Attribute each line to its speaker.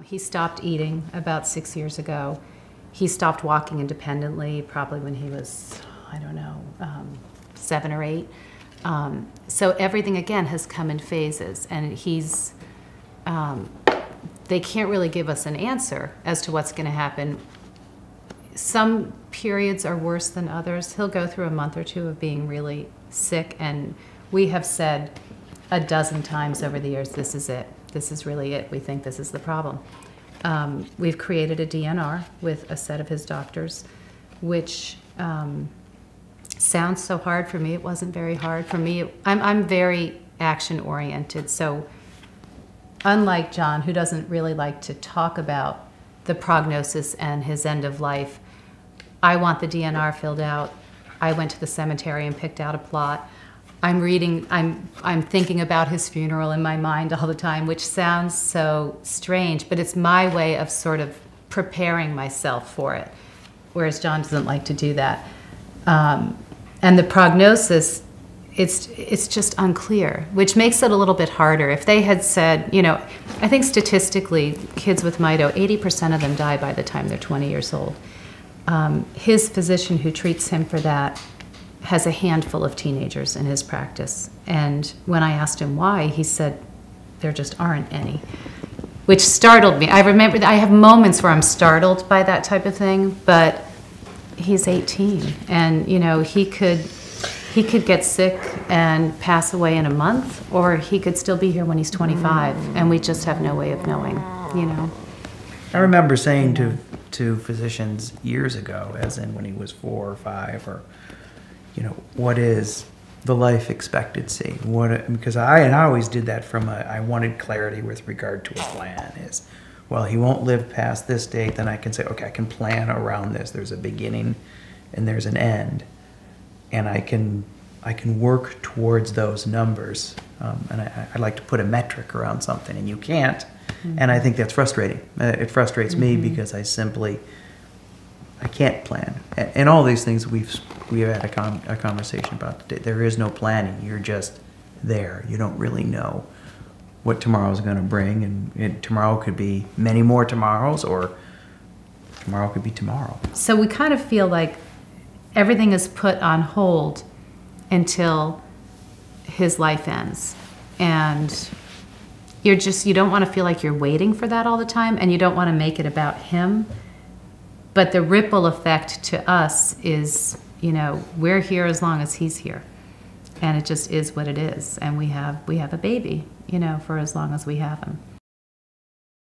Speaker 1: He stopped eating about 6 years ago. He stopped walking independently probably when he was, I don't know, 7 or 8. So everything, again, has come in phases, and they can't really give us an answer as to what's going to happen. Some periods are worse than others. He'll go through a month or two of being really sick, and we have said a dozen times over the years, this is it. This is really it. We think this is the problem. We've created a DNR with a set of his doctors, which sounds so hard for me. It wasn't very hard for me. I'm very action-oriented, so unlike John, who doesn't really like to talk about the prognosis and his end of life, I want the DNR filled out. I went to the cemetery and picked out a plot. I'm thinking about his funeral in my mind all the time, which sounds so strange, but it's my way of sort of preparing myself for it, whereas John doesn't like to do that. And the prognosis, it's just unclear, which makes it a little bit harder. If they had said, you know, I think statistically, kids with Mito, 80% of them die by the time they're 20 years old. His physician who treats him for that has a handful of teenagers in his practice. And when I asked him why, he said, there just aren't any, which startled me. I remember I have moments where I'm startled by that type of thing, but he's 18, and you know, he could get sick and pass away in a month, or he could still be here when he's 25, and we just have no way of knowing, you know.
Speaker 2: I remember saying to physicians years ago, as in when he was 4 or 5, or, you know, what is the life expectancy? Because I always did that from I wanted clarity with regard to a plan. Is, well, he won't live past this date, then I can say, okay, I can plan around this. There's a beginning and there's an end, and I can work towards those numbers. And I like to put a metric around something, and you can't. Mm-hmm. And I think that's frustrating. It frustrates me because I can't plan. And all these things we've had a conversation about today. There is no planning. You're just there. You don't really know what tomorrow is going to bring, and tomorrow could be many more tomorrows, or tomorrow could be tomorrow. So
Speaker 1: we kind of feel like everything is put on hold until his life ends, and you don't want to feel like you're waiting for that all the time, and you don't want to make it about him. But the ripple effect to us is, you know, we're here as long as he's here, and it just is what it is, and we have a baby, you know, for as long as we have him.